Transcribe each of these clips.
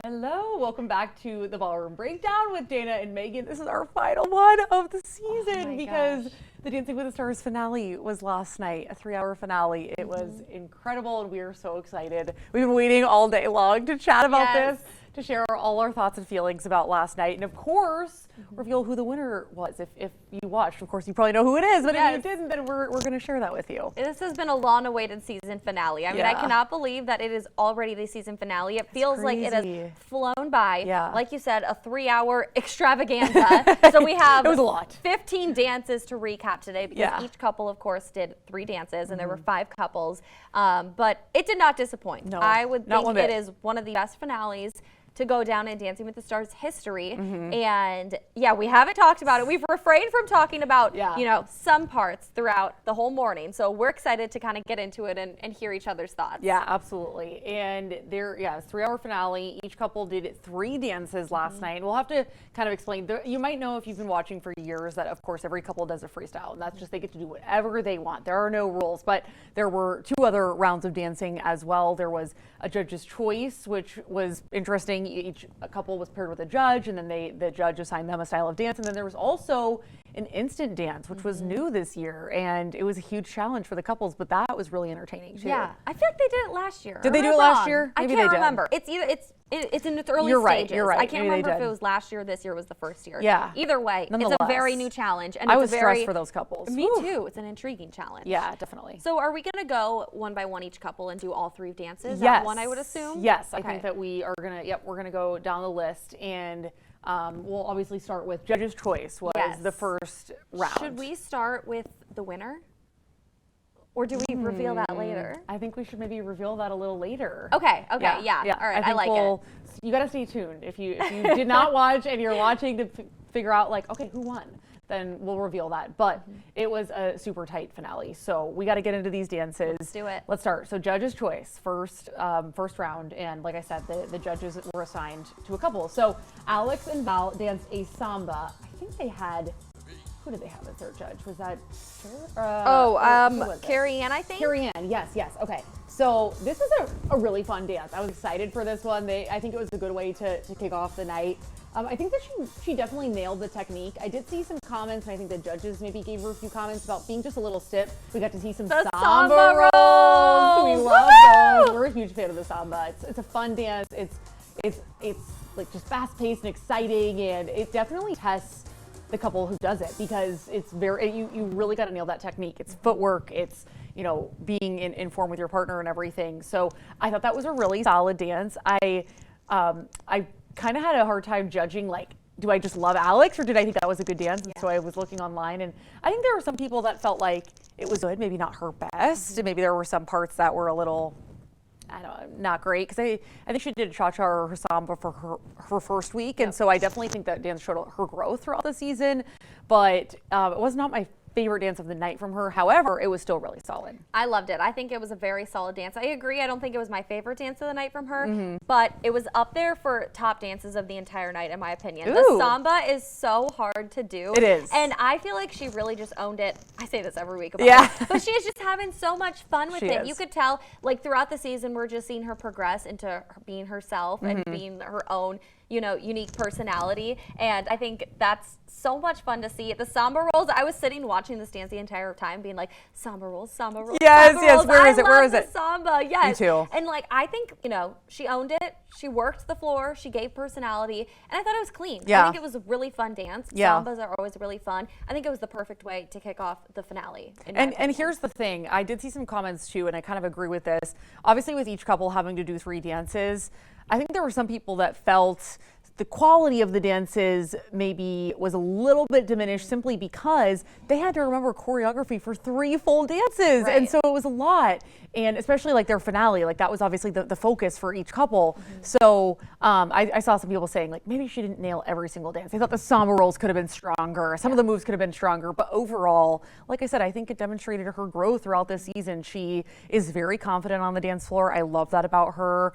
Hello, welcome back to the Ballroom Breakdown with Dana and Meghan. This is our final one of the season because the Dancing with the Stars finale was last night, a 3-hour finale. It was incredible and we are so excited. We've been waiting all day long to chat about this, to share all our thoughts and feelings about last night, and of course, reveal who the winner was. If you watched, of course, you probably know who it is, but if you didn't, then we're going to share that with you. This has been a long-awaited season finale. I mean, I cannot believe that it is already the season finale. It feels like it has flown by. Like you said, a 3-hour extravaganza. So we have it was a lot. 15 dances to recap today because each couple, of course, did 3 dances, and there were 5 couples. But it did not disappoint. No, I would think it is one of the best finales to go down in Dancing with the Stars history. And we haven't talked about it. We've refrained from talking about, you know, some parts throughout the whole morning. So we're excited to kind of get into it and hear each other's thoughts. Yeah, absolutely. And there, it's 3-hour finale. Each couple did 3 dances last night. And we'll have to kind of explain. You might know if you've been watching for years that, of course, every couple does a freestyle. And that's just, they get to do whatever they want. There are no rules. But there were 2 other rounds of dancing as well. There was a judge's choice, which was interesting. A couple was paired with a judge, and then the judge assigned them a style of dance. And then there was also an instant dance, which was new this year, and it was a huge challenge for the couples, but that was really entertaining too. Yeah, I feel like they did it last year. Did they do it last year? Maybe I can't remember. It's either it's in its early stages. You're right. I can't remember if it was last year, this year was the first year. Yeah. Either way, it's a very new challenge, and I was stressed for those couples. Me too. It's an intriguing challenge. Yeah, definitely. So are we going to go one by one each couple and do all 3 dances? Yes. One, I would assume. Yes, I think that we are gonna. We're gonna go down the list, and we'll obviously start with judge's choice was the first round. Should we start with the winner? Or do we reveal that later? I think we should maybe reveal that a little later. Okay, all right, I like it. You gotta stay tuned. If you did not watch and you're watching to figure out like, okay, who won? Then we'll reveal that. But it was a super tight finale. So we gotta get into these dances. Let's do it. Let's start. So judge's choice, first round. And like I said, the judges were assigned to a couple. So Alex and Val danced a samba. I think they had, who did they have as their judge? Was that Carrie Ann, I think? Carrie Ann, yes. Okay. So this was a really fun dance. I was excited for this one. I think it was a good way to kick off the night. I think that she definitely nailed the technique. I did see some comments, and I think the judges maybe gave her a few comments about being just a little stiff. We got to see some samba rolls. We love those. We're a huge fan of the samba. It's a fun dance. It's like just fast paced and exciting, and it definitely tests the couple who does it because it's you really got to nail that technique. It's footwork. It's being in form with your partner and everything. So I thought that was a really solid dance. I kind of had a hard time judging, like, do I just love Alex or did I think that was a good dance? And so I was looking online, and I think there were some people that felt like it was good, maybe not her best. And maybe there were some parts that were a little, not great, because I think she did a cha-cha or her samba for her first week. And so I definitely think that dance showed her growth throughout the season, but it was not my favorite dance of the night from her. However, it was still really solid. I loved it. I think it was a very solid dance. I agree. I don't think it was my favorite dance of the night from her, but it was up there for top dances of the entire night, in my opinion. Ooh. The samba is so hard to do. It is. And I feel like she really just owned it. I say this every week about her, but she is just having so much fun with it. You could tell, like, throughout the season, we're just seeing her progress into her being herself and being her own, unique personality. And I think that's so much fun to see. The samba rolls, I was sitting watching this dance the entire time being like, samba rolls, samba rolls, yes, samba yes, rolls. where is it, where is it? Samba, yes. Me too. And like, I think, she owned it. She worked the floor. She gave personality. And I thought it was clean. I think it was a really fun dance. Sambas are always really fun. I think it was the perfect way to kick off the finale. And here's the thing. I did see some comments too, and I kind of agree with this. Obviously, with each couple having to do 3 dances, I think there were some people that felt the quality of the dances maybe was a little bit diminished simply because they had to remember choreography for 3 full dances. And so it was a lot. And especially like their finale, like that was obviously the focus for each couple. So I saw some people saying like, maybe she didn't nail every single dance. They thought the samba rolls could have been stronger. Some of the moves could have been stronger. But overall, like I said, I think it demonstrated her growth throughout this season. She is very confident on the dance floor. I love that about her.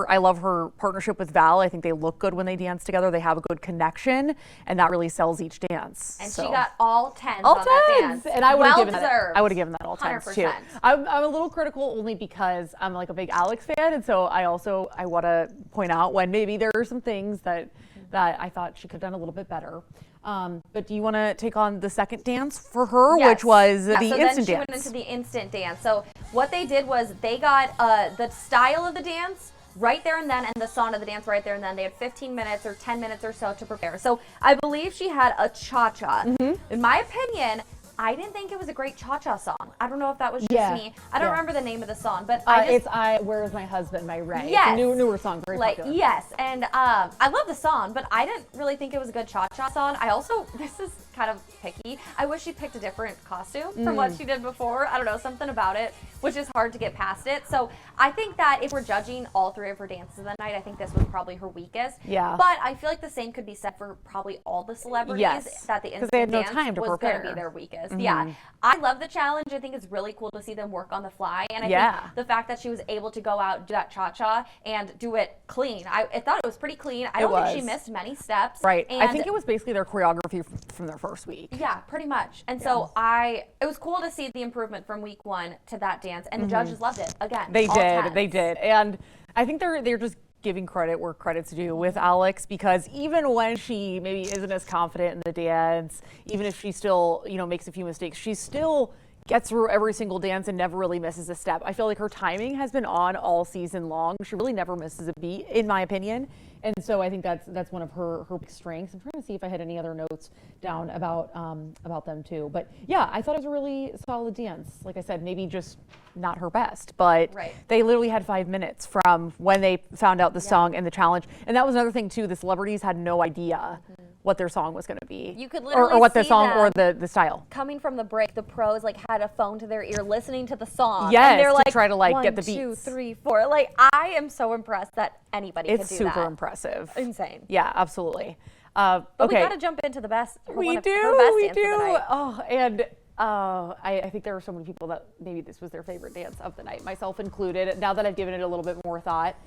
I love her partnership with Val. I think they look good when they dance together, they have a good connection, and that really sells each dance. And she got all 10s all on 10s. that dance. And I would have given deserved. that. I would have given that all 10s too. I'm a little critical only because I'm like a big Alex fan, and so I want to point out when maybe there are some things that I thought she could have done a little bit better. But do you want to take on the second dance for her, which was the instant dance? So then she went into the instant dance. So what they did was they got the style of the dance right there and then, and the song of the dance right there and then. They had 15 minutes or 10 minutes or so to prepare. So I believe she had a cha-cha. In my opinion, I didn't think it was a great cha-cha song. I don't know if that was just me. I don't remember the name of the song, but it's Where Is My Husband by Ray. Yes. It's a newer song, very popular. Yes, and I love the song, but I didn't really think it was a good cha-cha song. I also, this is kind of picky, I wish she picked a different costume from what she did before. I don't know, something about it, which is hard to get past it. So I think that if we're judging all three of her dances of the night, I think this was probably her weakest. Yeah. But I feel like the same could be said for probably all the celebrities, that the instant they had no dance time to was going to be their weakest. Yeah. I love the challenge. I think it's really cool to see them work on the fly. And I think the fact that she was able to go out, do that cha-cha, and do it clean. I thought it was pretty clean. I don't think she missed many steps. Right. And I think it was basically their choreography from their first week. Yeah, pretty much. And so it was cool to see the improvement from week 1 to that dance. And the judges loved it. Again, They all did. 10s. They did. And I think they're just giving credit where credit's due with Alex, because even when she maybe isn't as confident in the dance, even if she still, makes a few mistakes, she still gets through every single dance and never really misses a step. I feel like her timing has been on all season long. She really never misses a beat, in my opinion. And so I think that's one of her strengths. I'm trying to see if I had any other notes down about them too. But yeah, I thought it was a really solid dance. Like I said, maybe just not her best, but they literally had 5 minutes from when they found out the song and the challenge. And that was another thing too. The celebrities had no idea what their song was going to be. You could literally or what the see song them or the style. Coming from the break, the pros had a phone to their ear listening to the song. Yes, and they're to try to 1, get the beats. 2, 3, 4. I am so impressed that anybody could do that. It's super impressive. Insane. Yeah, absolutely. But we got to jump into the best. We do. Oh, and I think there are so many people that maybe this was their favorite dance of the night, myself included. Now that I've given it a little bit more thought,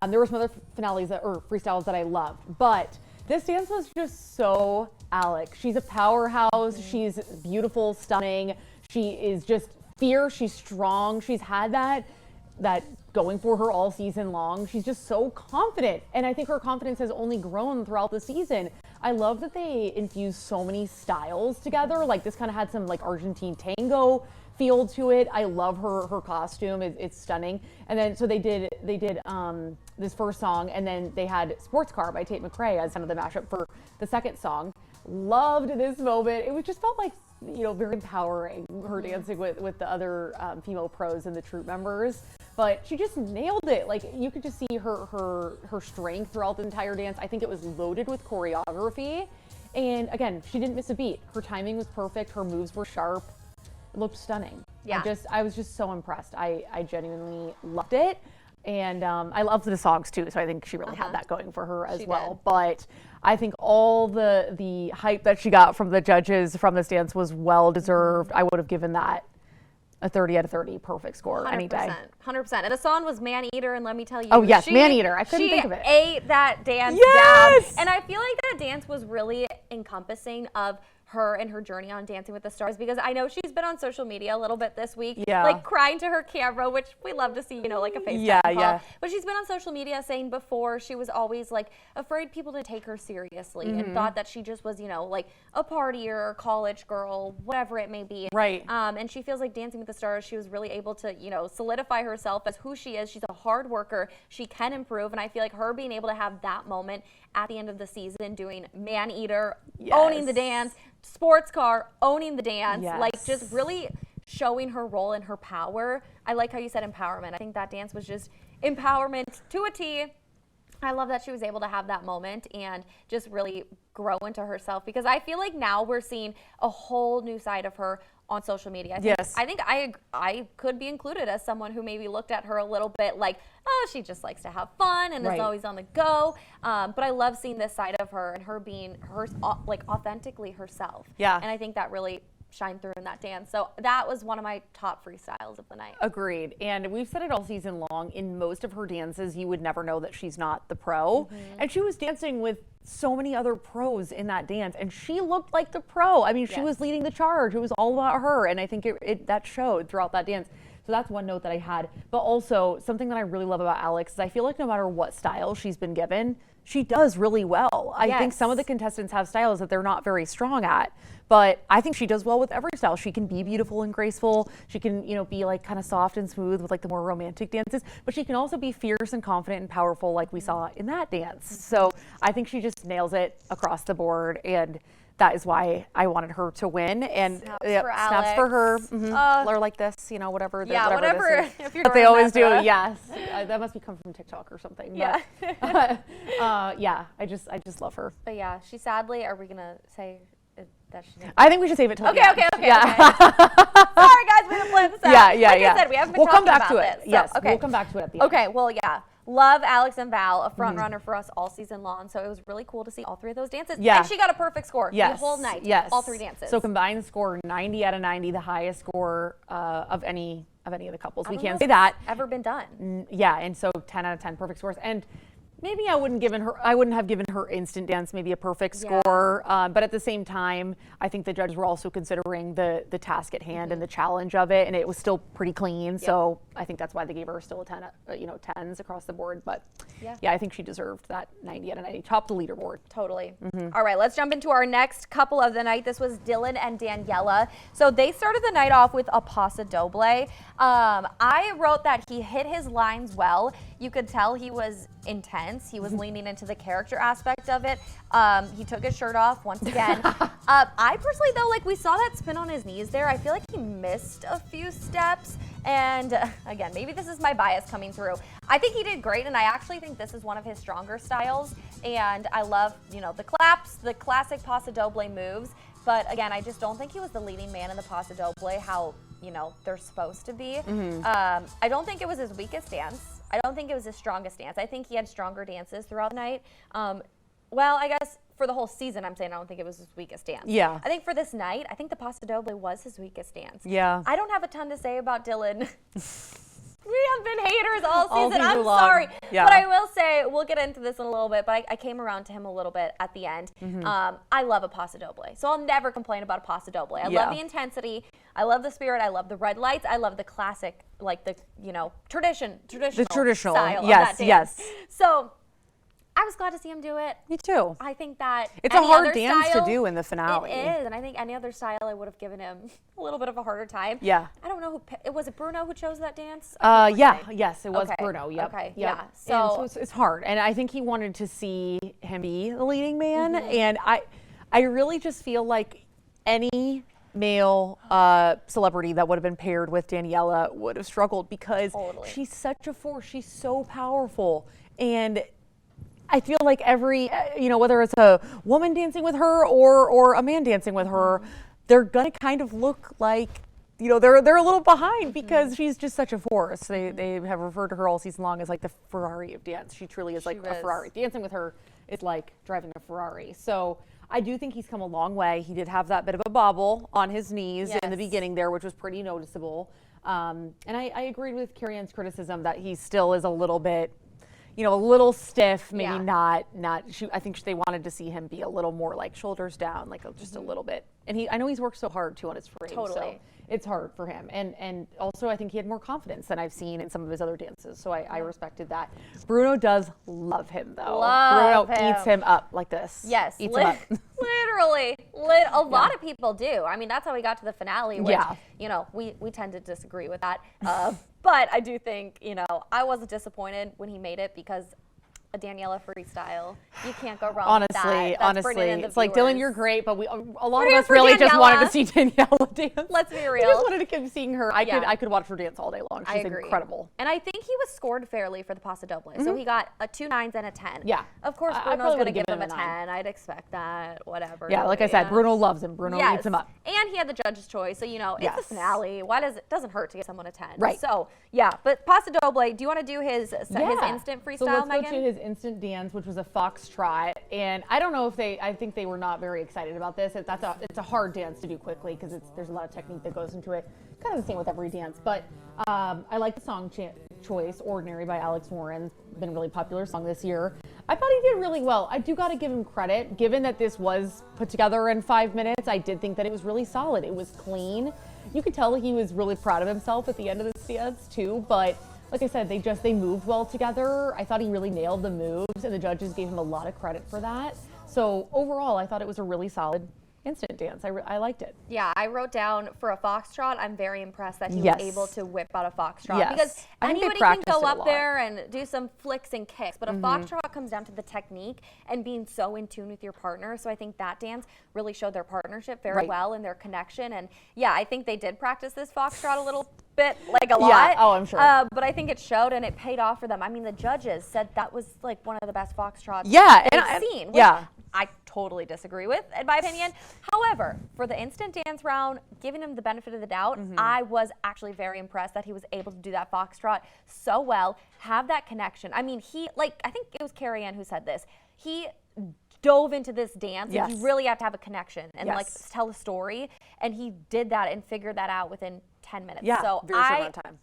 there were some other finales or freestyles that I loved, but this dance was just so Alex. She's a powerhouse. She's beautiful, stunning. She is just fierce. She's strong. She's had that going for her all season long. She's just so confident. And I think her confidence has only grown throughout the season. I love that they infused so many styles together. Like this kind of had some Argentine tango feel to it. I love her costume. It's stunning. And then so they did this first song, and then they had Sports Car by Tate McRae as kind of the mashup for the second song. Loved this moment. It just felt like very empowering, her dancing with the other female pros and the troupe members. But she just nailed it. You could just see her strength throughout the entire dance. I think it was loaded with choreography. And again, she didn't miss a beat. Her timing was perfect. Her moves were sharp. It looked stunning. Yeah. I was just so impressed. I genuinely loved it. And I loved the songs too. So I think she really had that going for her as well. Did. But I think all the hype that she got from the judges from this dance was well deserved. I would have given that a 30 out of 30 perfect score 100%, any day. 100%. And the song was Man Eater, and let me tell you. Oh yes, Man Eater. I couldn't think of it. She ate that dance yes! down. And I feel like that dance was really encompassing of her and her journey on Dancing with the Stars, because I know she's been on social media a little bit this week, crying to her camera, which we love to see, a FaceTime call. But she's been on social media saying before she was always afraid people to take her seriously and thought that she just was, a partier, college girl, whatever it may be. Right. And she feels like Dancing with the Stars, she was really able to, solidify herself as who she is. She's a hard worker. She can improve. And I feel like her being able to have that moment at the end of the season, doing Man Eater, owning the dance, Sports Car, owning the dance, just really showing her role and her power. I like how you said empowerment. I think that dance was just empowerment to a T. I love that she was able to have that moment and just really grow into herself, because I feel like now we're seeing a whole new side of her on social media. I think I could be included as someone who maybe looked at her a little bit she just likes to have fun and is always on the go. But I love seeing this side of her and her being authentically herself. Yeah. And I think that really shine through in that dance. So that was one of my top freestyles of the night. Agreed. And we've said it all season long. In most of her dances, you would never know that she's not the pro. And she was dancing with so many other pros in that dance, and she looked like the pro. I mean, she was leading the charge. It was all about her, and I think that showed throughout that dance. So that's one note that I had. But also, something that I really love about Alex is I feel like no matter what style she's been given, she does really well. I think some of the contestants have styles that they're not very strong at, but I think she does well with every style. She can be beautiful and graceful. She can, be like kind of soft and smooth with like the more romantic dances, but she can also be fierce and confident and powerful like we saw in that dance. So I think she just nails it across the board, and that is why I wanted her to win. And snaps for her, or like this, whatever. Whatever. If you're that they always do. Yes, that must be come from TikTok or something. Yeah. But, I just love her. But yeah, she sadly. Are we gonna say that she didn't? I think we should save it till okay. the end. Okay. Sorry, guys, we didn't plan this out. Yeah. Like I said, we haven't been talking about this. So, Yes, we'll come back to it at the end. Okay. Well, yeah. Love Alex and Val, a front runner for us all season long. So it was really cool to see all three of those dances. Yeah. And she got a perfect score the whole night. Yes. All three dances. So combined score 90 out of 90, the highest score of any of the couples. We can't say that. Ever been done. Yeah, and so 10 out of 10 perfect scores. And maybe I wouldn't have given her instant dance maybe a perfect score, but at the same time, I think the judges were also considering the task at hand and the challenge of it, and it was still pretty clean. So I think that's why they gave her still a 10, 10s across the board. But I think she deserved that 90 out of 90, top the leaderboard. Totally. All right, let's jump into our next couple of the night. This was Dylan and Daniela. So they started the night off with a paso doble. I wrote that he hit his lines well. You could tell he was intense. He was leaning into the character aspect of it. He took his shirt off once again. I personally, though, we saw that spin on his knees there. I feel like he missed a few steps. And again, maybe this is my bias coming through. I think he did great, and I actually think this is one of his stronger styles. And I love, the claps, the classic paso doble moves. But again, I just don't think he was the leading man in the paso doble, how, they're supposed to be. I don't think it was his weakest dance. I don't think it was his strongest dance. I think he had stronger dances throughout the night. Well, I guess for the whole season, I'm saying I don't think it was his weakest dance. Yeah. I think for this night, I think the paso doble was his weakest dance. Yeah. I don't have a ton to say about Dylan. We have been haters all season. I'm long. Sorry. Yeah. But I will say, we'll get into this in a little bit, but I came around to him a little bit at the end. I love a paso doble. So I'll never complain about a paso doble. I love the intensity. I love the spirit. I love the red lights. I love the classic, the, traditional style of that dance. Yes. So I was glad to see him do it. Me too. I think that it's a hard dance to do in the finale. It is, and I think any other style I would have given him a little bit of a harder time. Yeah. I don't know was it Bruno who chose that dance? Yes, it was Bruno. Yep. Okay. Yep. Yeah. So it's hard, and I think he wanted to see him be the leading man, and I really just feel like any male celebrity that would have been paired with Daniela would have struggled because she's such a force. She's so powerful, and I feel like every, whether it's a woman dancing with her or a man dancing with her, they're gonna kind of look like, they're a little behind because she's just such a force. They have referred to her all season long as like the Ferrari of dance. She truly is a Ferrari. Dancing with her is like driving a Ferrari. So I do think he's come a long way. He did have that bit of a bobble on his knees in the beginning there, which was pretty noticeable. And I agreed with Carrie Ann's criticism that he still is a little bit, a little stiff, maybe not. I think they wanted to see him be a little more like shoulders down, like just a little bit. And I know he's worked so hard too on his frame. Totally. So it's hard for him. And also I think he had more confidence than I've seen in some of his other dances. So I respected that. Bruno does love him though. Bruno eats him up like this. Yes. Eats him up. Literally. A lot of people do. I mean, that's how we got to the finale, which, we tend to disagree with that. But I do think, I wasn't disappointed when he made it because a Daniela freestyle, you can't go wrong with that. Honestly, it's like, Dylan, you're great, but a lot of us really just wanted to see Daniela dance. Let's be real. We just wanted to keep seeing her. I could watch her dance all day long. She's incredible. And I think he was scored fairly for the paso doble. So he got a 2 9s and a 10. Yeah. Of course, Bruno's going to give him a 10. I'd expect that, whatever. Yeah, like I said, Bruno loves him. Bruno eats him up. And he had the judge's choice. So, it's the finale. Why doesn't hurt to give someone a 10. Right. So, but paso doble, do you want to do his instant freestyle, So let's Megan? go to his Instant Dance, which was a foxtrot. And I don't know if I think they were not very excited about this. It's a hard dance to do quickly because there's a lot of technique that goes into it. Kind of the same with every dance. But I like the song choice, Ordinary by Alex Warren. Been a really popular song this year. I thought he did really well. I do got to give him credit. Given that this was put together in 5 minutes, I did think that it was really solid. It was clean. You could tell he was really proud of himself at the end of this dance too. But like I said, they moved well together. I thought he really nailed the moves, and the judges gave him a lot of credit for that. So overall, I thought it was a really solid Instant Dance. I liked it. Yeah, I wrote down for a foxtrot, I'm very impressed that he was able to whip out a foxtrot. Yes. Because anybody can go up there and do some flicks and kicks, but a foxtrot comes down to the technique and being so in tune with your partner. So I think that dance really showed their partnership very well and their connection. And yeah, I think they did practice this foxtrot a little bit, like a lot. Yeah, oh, I'm sure. But I think it showed and it paid off for them. I mean, the judges said that was like one of the best foxtrots they've seen. Which I totally disagree with, in my opinion. However, for the Instant Dance round, giving him the benefit of the doubt, I was actually very impressed that he was able to do that foxtrot so well, have that connection. I mean, I think it was Carrie Ann who said this. He dove into this dance, and you really have to have a connection and like tell a story. And he did that and figured that out within 10 minutes. Yeah, so very short amount of time.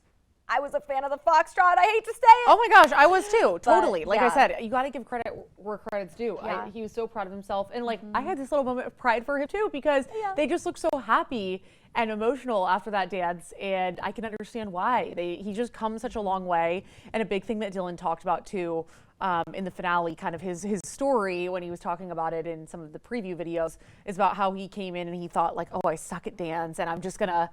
I was a fan of the foxtrot. I hate to say it. Oh my gosh, I was too. Totally. But, like I said, you got to give credit where credit's due. Yeah. He was so proud of himself. And like, I had this little moment of pride for him too, because they just looked so happy and emotional after that dance. And I can understand why. He just come such a long way. And a big thing that Dylan talked about too, in the finale, kind of his story when he was talking about it in some of the preview videos, is about how he came in and he thought like, oh, I suck at dance and I'm just going to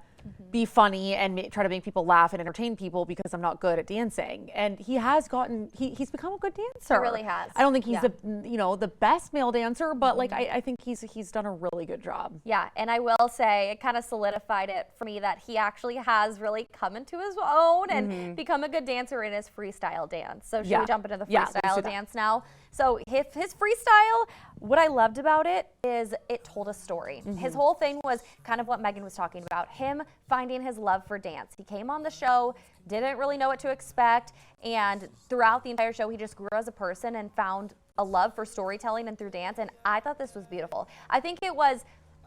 be funny and try to make people laugh and entertain people because I'm not good at dancing. And he has he's become a good dancer. He really has. I don't think he's the best male dancer, but like I think he's done a really good job. Yeah, and I will say it kind of solidified it for me that he actually has really come into his own and become a good dancer in his freestyle dance. So should we jump into the freestyle dance now? So his freestyle, what I loved about it is it told a story. His whole thing was kind of what Megan was talking about, him finding his love for dance. He came on the show, didn't really know what to expect, and throughout the entire show, he just grew as a person and found a love for storytelling and through dance, and I thought this was beautiful. I think it was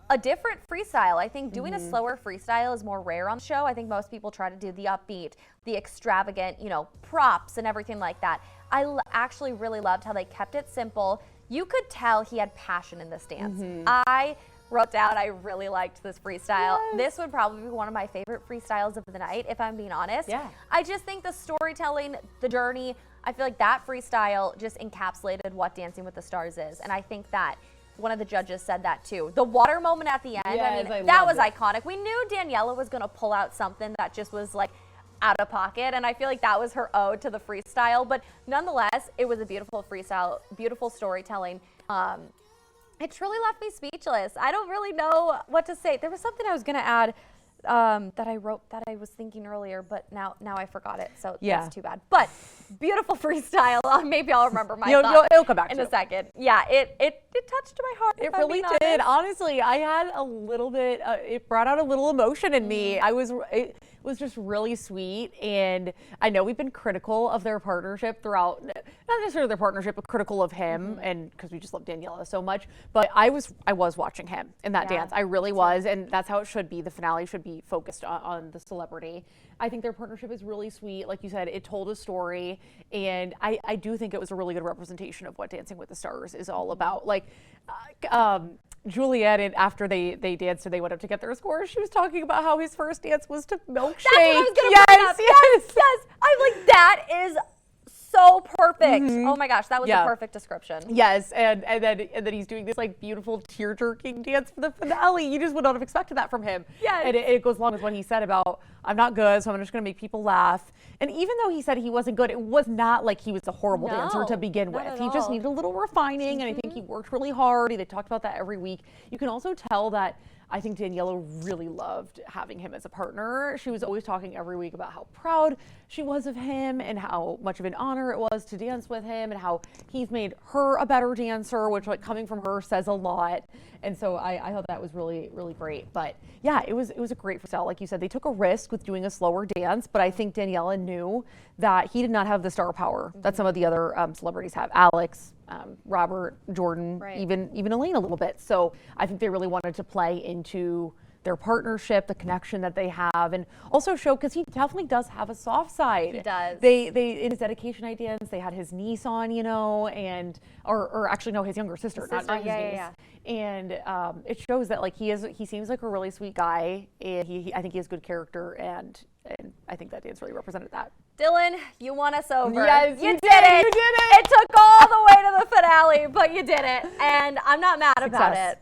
a different freestyle. I think doing a slower freestyle is more rare on the show. I think most people try to do the upbeat, the extravagant, props and everything like that. I actually really loved how they kept it simple. You could tell he had passion in this dance. I wrote down I really liked this freestyle. This would probably be one of my favorite freestyles of the night, if I'm being honest. Yeah. I just think the storytelling, the journey, I feel like that freestyle just encapsulated what Dancing with the Stars is. And I think that one of the judges said that too. The water moment at the end, that was iconic. We knew Daniela was going to pull out something that just was like out of pocket, and I feel like that was her ode to the freestyle, but nonetheless, it was a beautiful freestyle, beautiful storytelling. It truly left me speechless. I don't really know what to say. There was something I was going to add that I wrote that I was thinking earlier, but now I forgot it, so that's too bad. But beautiful freestyle. Maybe I'll remember my thought it'll come back in a second. Yeah, it touched my heart. It really did. Honestly, I had a little bit. It brought out a little emotion in me. It was just really sweet, and I know we've been critical of their partnership throughout. Not necessarily their partnership, but critical of him, and because we just love Daniela so much. But I was watching him in that dance. I really was, and that's how it should be. The finale should be focused on the celebrity. I think their partnership is really sweet. Like you said, it told a story, and I do think it was a really good representation of what Dancing with the Stars is all about. Like, Juliet, and after they danced and they went up to get their scores, she was talking about how his first dance was to Milkshake. That's what I was going to bring up. Yes. I'm like, that is so perfect. Oh my gosh, that was the perfect description. Yes, and then he's doing this like beautiful tear-jerking dance for the finale. You just would not have expected that from him. Yes. And it goes along with what he said about, I'm not good, so I'm just going to make people laugh. And even though he said he wasn't good, it was not like he was a horrible dancer to begin with. He just needed a little refining, and I think he worked really hard. They talked about that every week. You can also tell that I think Daniela really loved having him as a partner. She was always talking every week about how proud she was of him and how much of an honor it was to dance with him and how he's made her a better dancer, which like coming from her says a lot. And so I thought that was really, really great. But yeah, it was a great freestyle. Like you said, they took a risk with doing a slower dance, but I think Daniela knew that he did not have the star power that some of the other celebrities have. Alex, Robert, Jordan, even Elaine a little bit. So I think they really wanted to play into their partnership, the connection that they have, and also show, because he definitely does have a soft side. He does. They in his dedication night dance, they had his niece on, you know, and or actually no, his younger sister, not his niece. Yeah. And it shows that like he seems like a really sweet guy, and I think he has good character, and I think that dance really represented that. Dylan, you won us over. Yes, you did it. You did it. It took all the way to the finale, but you did it, and I'm not mad about it.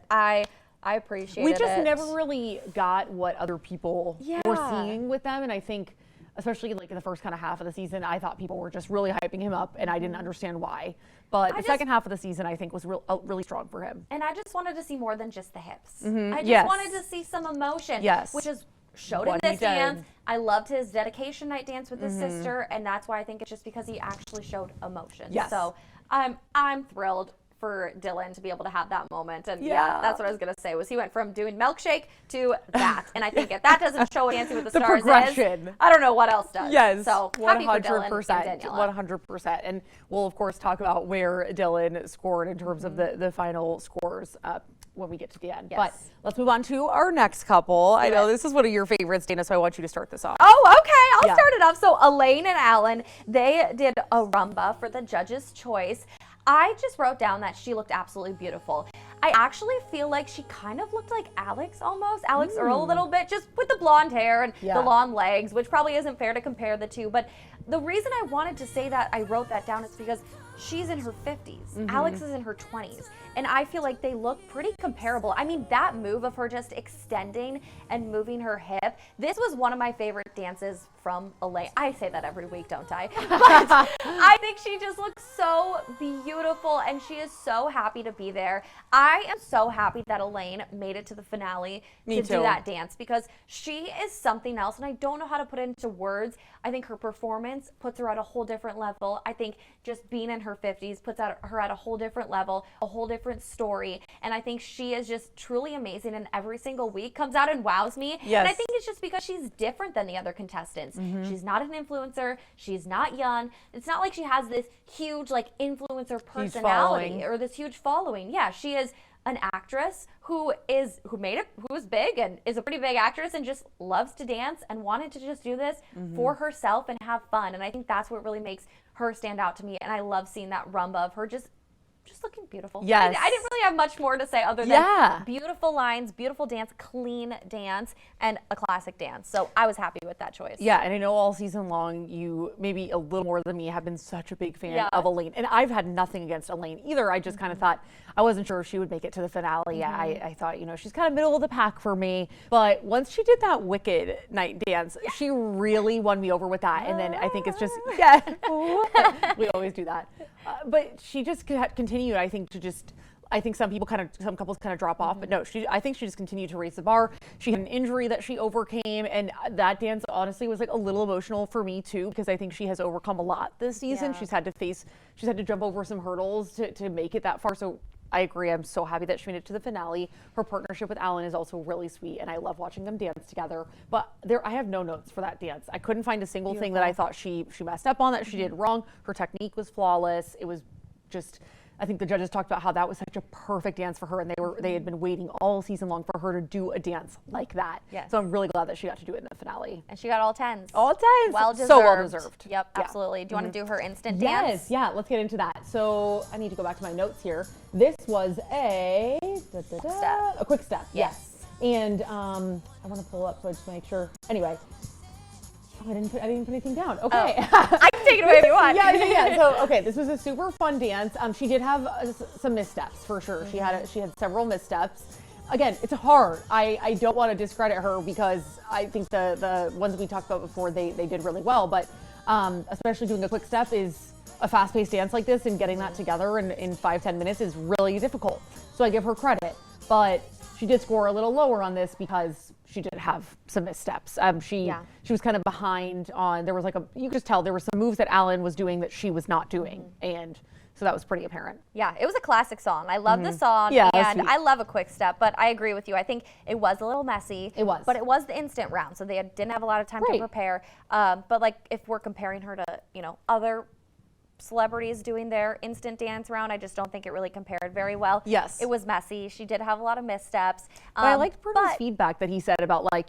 I appreciate it. We just never really got what other people were seeing with them, and I think, especially like in the first kind of half of the season, I thought people were just really hyping him up, and I didn't understand why. But the second half of the season, I think, was really strong for him. And I just wanted to see more than just the hips. I just wanted to see some emotion, which is showed in this dance. I loved his dedication night dance with his sister, and that's why I think it's just because he actually showed emotion. Yes. So I'm thrilled for Dylan to be able to have that moment. And yeah, that's what I was going to say, was he went from doing milkshake to that. And I think if that doesn't show what Dancing with the Stars progression. I don't know what else does. Yes, so 100%. 100%. And we'll, of course, talk about where Dylan scored in terms of the final scores when we get to the end. But let's move on to our next couple. I know this is one of your favorites, Dana, so I want you to start this off. Oh, okay. I'll start it off. So Elaine and Allan, they did a rumba for the judges' choice. I just wrote down that she looked absolutely beautiful. I actually feel like she kind of looked like Alex almost, Alex Earl a little bit, just with the blonde hair and the long legs, which probably isn't fair to compare the two. But the reason I wanted to say that, I wrote that down, is because she's in her 50s. Alex is in her 20s. And I feel like they look pretty comparable. I mean, that move of her just extending and moving her hip, this was one of my favorite dances from Elaine. I say that every week, don't I? But I think she just looks so beautiful, and she is so happy to be there. I am so happy that Elaine made it to the finale to do that dance, because she is something else, and I don't know how to put it into words. I think her performance puts her at a whole different level. I think just being in her 50s puts her at a whole different level, a whole different story. And I think she is just truly amazing, and every single week comes out and wows me. Yes. And I think it's just because she's different than the other contestants. She's not an influencer. She's not young. It's not like she has this huge like influencer personality or this huge following. Yeah, she is an actress who is big and is a pretty big actress, and just loves to dance and wanted to just do this for herself and have fun. And I think that's what really makes her stand out to me. And I love seeing that rumba of her just looking beautiful. Yes. I didn't really have much more to say other than beautiful lines, beautiful dance, clean dance, and a classic dance. So I was happy with that choice. Yeah, and I know all season long you, maybe a little more than me, have been such a big fan of Elaine. And I've had nothing against Elaine either. I just kind of thought, I wasn't sure if she would make it to the finale. I thought, you know, she's kind of middle of the pack for me. But once she did that Wicked night dance, she really won me over with that. And then I think it's just, we always do that. But she just continued, I think, to just, I think some couples kind of drop off, but no, I think she just continued to raise the bar. She had an injury that she overcame, and that dance honestly was like a little emotional for me too, because I think she has overcome a lot this season. She's had to jump over some hurdles to make it that far. So I agree. I'm so happy that she made it to the finale. Her partnership with Allan is also really sweet, and I love watching them dance together. But I have no notes for that dance. I couldn't find a single thing that I thought she messed up on, that she did wrong. Her technique was flawless. It was just, I think the judges talked about how that was such a perfect dance for her, and they had been waiting all season long for her to do a dance like that. Yes. So I'm really glad that she got to do it in the finale. And she got all 10s. All 10s. Well deserved. So well deserved. Yep, absolutely. Do you want to do her instant dance? Yes, yeah, let's get into that. So I need to go back to my notes here. This was a quick step. Yes. And I want to pull up so I just make sure. Anyway. I didn't put anything down. Okay. Oh. I can take it away if you want. Yeah. So, okay, this was a super fun dance. She did have some missteps for sure. She had several missteps. Again, it's hard. I don't want to discredit her, because I think the ones we talked about before, they did really well. But especially doing a quick step is a fast-paced dance like this, and getting that together in 5-10 minutes is really difficult. So I give her credit. But she did score a little lower on this because she did have some missteps. She was kind of behind on, there was like you could just tell there were some moves that Allan was doing that she was not doing. And so that was pretty apparent. Yeah, it was a classic song. I love the song, and I love a quick step, but I agree with you. I think it was a little messy. It was. But it was the instant round, so they didn't have a lot of time to prepare. But like if we're comparing her to, other celebrities doing their instant dance round, I just don't think it really compared very well. Yes. It was messy. She did have a lot of missteps. But I liked Bruno's feedback that he said about like,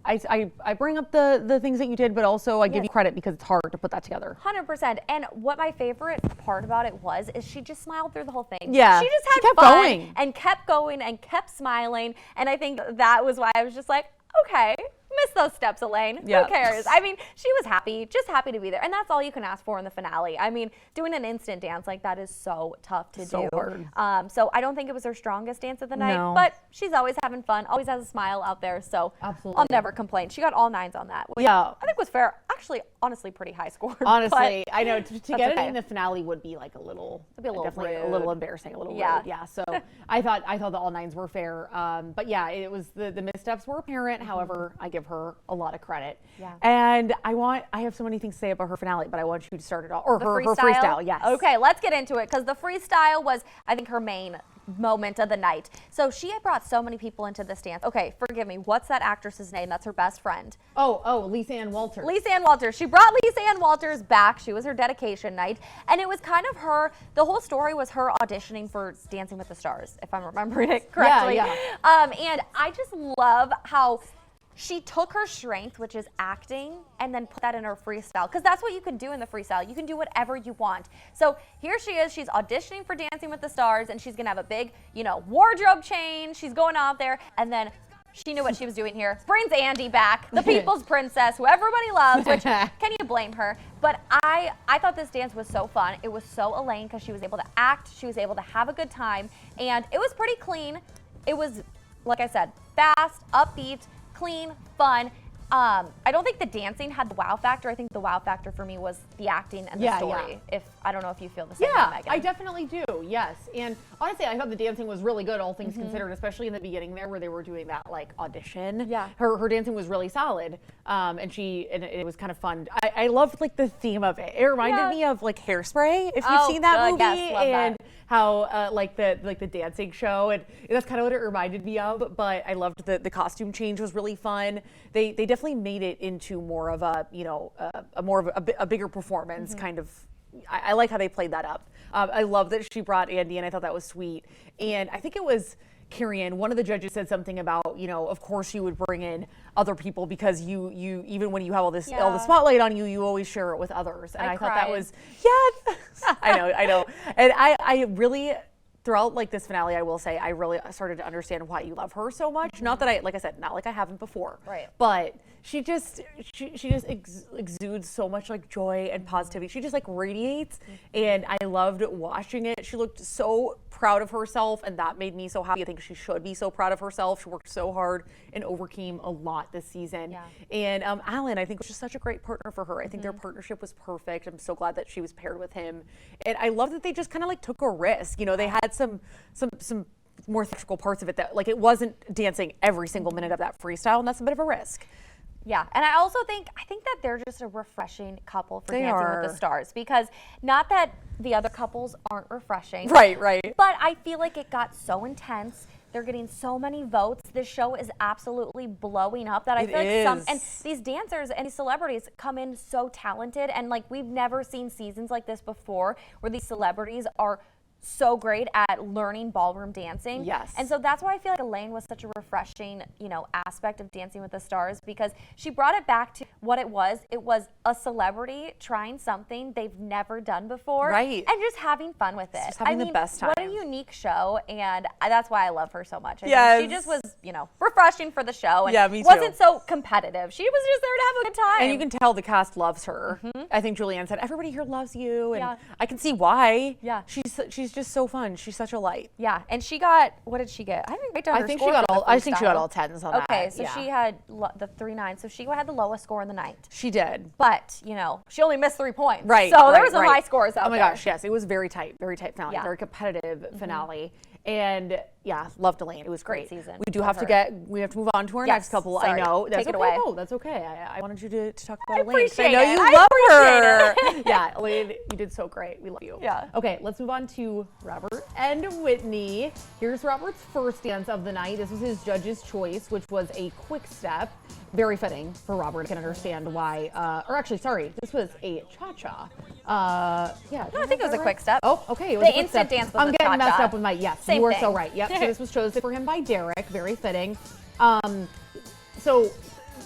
I bring up the things that you did, but also I give you credit because it's hard to put that together. 100%. And what my favorite part about it is she just smiled through the whole thing. Yeah. She just had fun and kept going and kept smiling. And I think that was why I was just like, okay, miss those steps, Elaine. Who cares? I mean, she was happy, just happy to be there. And that's all you can ask for in the finale. I mean, doing an instant dance like that is so tough to do. So hard. So I don't think it was her strongest dance of the night, but she's always having fun, always has a smile out there. So I'll never complain. She got all 9s on that, which I think was fair. Actually, honestly, pretty high score. Honestly, I know to get it in the finale would be like a little embarrassing, a little rude. Yeah. So I thought the all 9s were fair. But yeah, it was the missteps were apparent. However, I give her a lot of credit. Yeah. And I have so many things to say about her finale, but I want you to start it off. Or her freestyle, yes. Okay, let's get into it because the freestyle was, I think, her main moment of the night. So she had brought so many people into this dance. Okay, forgive me. What's that actress's name? That's her best friend. Oh, Lisa Ann Walters. Lisa Ann Walters. She brought Lisa Ann Walters back. She was her dedication night. And it was kind of the whole story was her auditioning for Dancing with the Stars, if I'm remembering it correctly. Yeah. And I just love how she took her strength, which is acting, and then put that in her freestyle. Because that's what you can do in the freestyle. You can do whatever you want. So here she is. She's auditioning for Dancing with the Stars, and she's going to have a big, wardrobe change. She's going out there, and then she knew what she was doing here. Brings Andy back, the people's princess, who everybody loves, which can you blame her? But I thought this dance was so fun. It was so Elaine because she was able to act. She was able to have a good time, and it was pretty clean. It was, like I said, fast, upbeat, clean, fun. I don't think the dancing had the wow factor. I think the wow factor for me was the acting and the story. I don't know if you feel the same way, Megan. I definitely do, yes. And honestly, I thought the dancing was really good, all things considered, especially in the beginning there where they were doing that like audition. Yeah. Her dancing was really solid. And it was kind of fun. I loved like the theme of it. It reminded me of like Hairspray, if you've seen that movie. Yes, love and that. How like the dancing show, and that's kind of what it reminded me of. But I loved the costume change was really fun. They definitely made it into more of a bigger performance kind of. I like how they played that up. I love that she brought Andy, and I thought that was sweet. And I think it was Carrie-Ann, one of the judges said something about, of course you would bring in other people because you even when you have all the spotlight on you, you always share it with others. And I thought that was, I know. And I really, throughout like this finale, I will say, I really started to understand why you love her so much. Not that like I said, not like I haven't before. Right. But she just exudes so much like joy and positivity. She just like radiates, and I loved watching it. She looked so proud of herself, and that made me so happy. I think she should be so proud of herself. She worked so hard and overcame a lot this season. Yeah. And Allan, I think, was just such a great partner for her. I think their partnership was perfect. I'm so glad that she was paired with him. And I love that they just kind of like took a risk. They had some more theatrical parts of it that like it wasn't dancing every single minute of that freestyle, and that's a bit of a risk. Yeah, and I also think that they're just a refreshing couple for Dancing with the Stars, because not that the other couples aren't refreshing. Right. But I feel like it got so intense. They're getting so many votes. This show is absolutely blowing up that I feel like and these dancers and these celebrities come in so talented, and like we've never seen seasons like this before where these celebrities are so great at learning ballroom dancing. Yes. And so that's why I feel like Elaine was such a refreshing, aspect of Dancing with the Stars, because she brought it back to what it was. It was a celebrity trying something they've never done before. Right. And just having fun with it. Just having the best time. What a unique show, and that's why I love her so much. Yes. She just was, refreshing for the show, and me too. wasn't so competitive. She was just there to have a good time. And you can tell the cast loves her. I think Julianne said, everybody here loves you, and I can see why. Yeah. She's just so fun. She's such a light. Yeah, and she got, what did she get? I didn't write down her score. I think she got all 10s on that. Okay, so she had the 3 9s, so she had the lowest score in the night. She did. But, she only missed 3 points. Right. So there was some high scores out there. Oh my gosh, yes. It was very tight finale, very competitive finale. And yeah, loved Elaine. It was great. Season. We have to move on to our next couple. Sorry. I know. Take it away. No, that's okay. I wanted you to talk about Elaine. Appreciate I know it. you love her. Yeah, Elaine, you did so great. We love you. Yeah. Okay, let's move on to Robert and Whitney. Here's Robert's first dance of the night. This was his judge's choice, which was a quick step. Very fitting for Robert. I can understand why. This was a cha-cha. Yeah. No, I think it was a quick step. Oh, okay. It was the instant dance was I'm getting cha-cha. messed up with my, yes, Same you are thing. so right. Yep, so this was chosen for him by Derek. Very fitting. So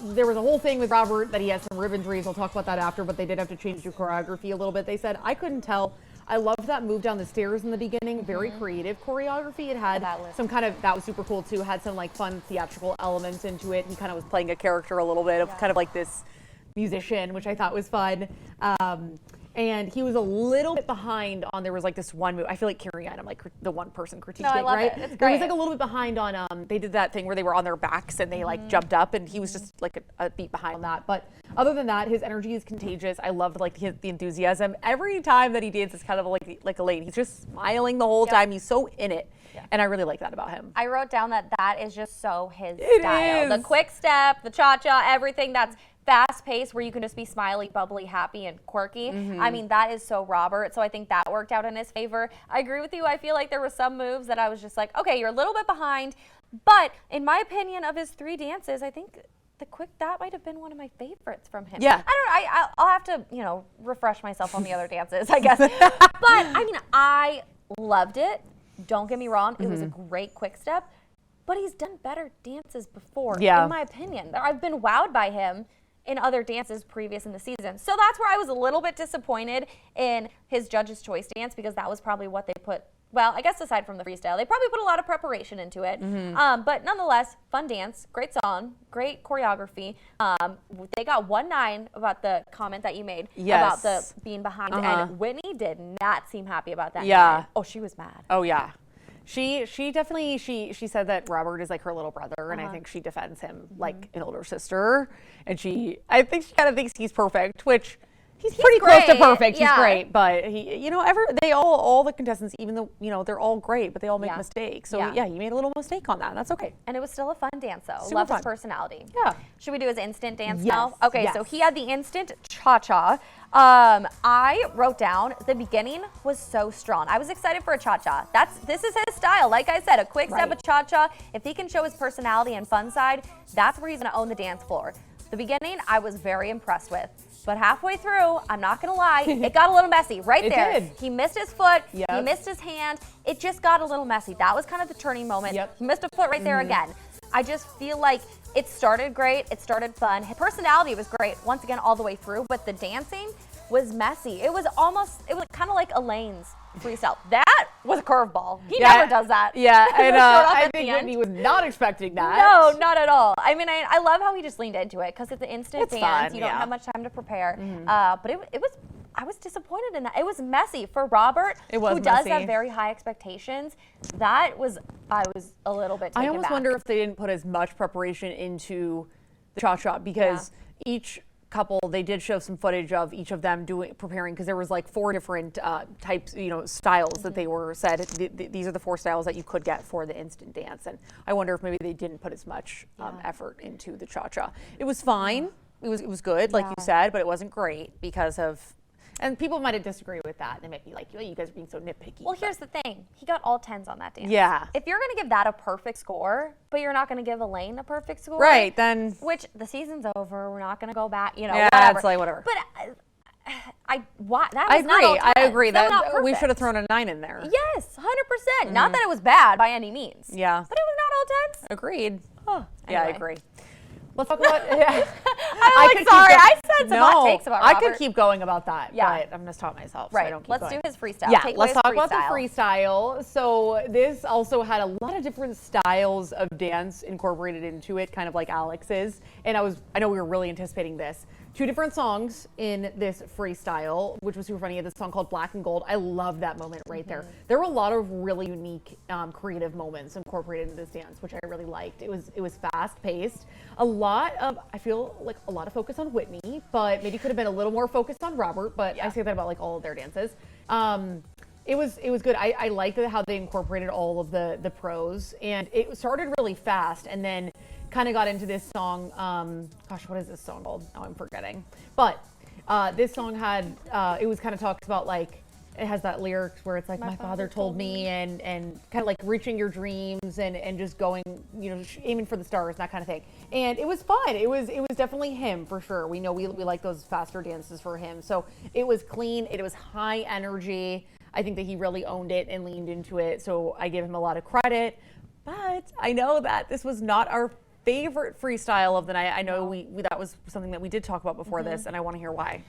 there was a whole thing with Robert that he had some rib injuries. I'll talk about that after, but they did have to change the choreography a little bit. They said, I couldn't tell. I loved that move down the stairs in the beginning. Very creative choreography. It had some kind of, that was super cool too. Had some like fun theatrical elements into it. He kind of was playing a character a little bit of kind of like this musician, which I thought was fun. And he was a little bit behind on, there was like this one move. I feel like Carrie Ann, I'm like the one person critiquing I it, love right? it. It's He great. was like a little bit behind on, they did that thing where they were on their backs and they like jumped up, and he was just like a beat behind on that. But other than that, his energy is contagious. I loved like the enthusiasm. Every time that he dances, kind of like Elaine, he's just smiling the whole time. He's so in it. Yeah. And I really like that about him. I wrote down that is just so his It style. is. The quick step, the cha-cha, everything that's fast paced where you can just be smiley, bubbly, happy, and quirky. I mean, that is so Robert. So I think that worked out in his favor. I agree with you. I feel like there were some moves that I was just like, okay, you're a little bit behind. But in my opinion, of his 3 dances, I think that might have been one of my favorites from him. Yeah. I'll have to, refresh myself on the other dances, I guess. But I mean, I loved it. Don't get me wrong. It was a great quick step, but he's done better dances before, in my opinion. I've been wowed by him in other dances previous in the season. So that's where I was a little bit disappointed in his judge's choice dance, because that was probably what they put, well, I guess aside from the freestyle, they probably put a lot of preparation into it. But nonetheless, fun dance, great song, great choreography. They got 1-9 about the comment that you made about the being behind, and Whitney did not seem happy about that. Yeah. Oh, she was mad. Oh yeah. She definitely, she said that Robert is like her little brother, and I think she defends him like an older sister. And I think she kind of thinks he's perfect, which he's pretty close to perfect. Yeah. He's great, but all the contestants, even though, they're all great, but they all make mistakes. So yeah, he made a little mistake on that. That's okay. And it was still a fun dance, though. Super Love fun. his personality. Yeah. Should we do his instant dance Yes, now? Okay, yes. so he had the instant cha-cha. I wrote down the beginning was so strong. I was excited for a cha-cha. This is his style. Like I said, a quick step, a cha-cha. If he can show his personality and fun side, that's where he's going to own the dance floor. The beginning, I was very impressed with. But halfway through, I'm not going to lie, it got a little messy right there. It did. He missed his foot. Yep. He missed his hand. It just got a little messy. That was kind of the turning moment. Yep. He missed a foot right there again. I just feel like it started great. It started fun. His personality was great, once again, all the way through. But the dancing was messy. It was kind of like Elaine's freestyle. That was a curveball. He never does that. Yeah, and I the think end. Whitney was not expecting that. No, not at all. I mean, I love how he just leaned into it, because it's an instant dance. fun, You don't yeah. have much time to prepare. But it was. I was disappointed in that. It was messy for Robert, It was who does messy. have very high expectations. I was a little bit taken I almost back. wonder if they didn't put as much preparation into the cha-cha, because each couple, they did show some footage of each of them preparing, because there was like 4 different types, styles that they were said. These are the 4 styles that you could get for the instant dance. And I wonder if maybe they didn't put as much effort into the cha-cha. It was fine. It was good, like you said, but it wasn't great because of. And people might disagree with that. They might be like, you guys are being so nitpicky. Well, here's the thing. He got all 10s on that dance. Yeah. If you're going to give that a perfect score, but you're not going to give Elaine a perfect score. Right, then. Which, the season's over. We're not going to go back, Yeah, whatever. it's like whatever. But that was I not all 10s. agree. I agree That's that not we perfect. should have thrown a 9 in there. Yes, 100%. Not that it was bad by any means. Yeah. But it was not all 10s. Agreed. Oh, Yeah, I anyway. agree. Let's talk about. I'm like, sorry, I said some hot takes about Robert. I could keep going about that, Yeah. but I'm going to stop myself. So Right. I don't keep Let's going. do his freestyle. Yeah, Take let's away talk his about the freestyle. So this also had a lot of different styles of dance incorporated into it, kind of like Alex's. And I know we were really anticipating this. 2 different songs in this freestyle, which was super funny. This song called Black and Gold. I love that moment right there. There were a lot of really unique, creative moments incorporated into this dance, which I really liked. It was fast paced. I feel like a lot of focus on Whitney, but maybe could have been a little more focused on Robert. But I say that about like all of their dances. It was good. I liked how they incorporated all of the pros, and it started really fast, and then kind of got into this song. Gosh, what is this song called? Oh, I'm forgetting. But this song had it was kind of talks about like it has that lyrics where it's like my father told me, and kind of like reaching your dreams and just going, you know, aiming for the stars, that kind of thing. And it was fun. It was definitely him for sure. We know we like those faster dances for him. So it was clean. It was high energy. I think that he really owned it and leaned into it. So I give him a lot of credit. But I know that this was not our favorite freestyle of the night. I know we that was something that we did talk about before this, and I want to hear why.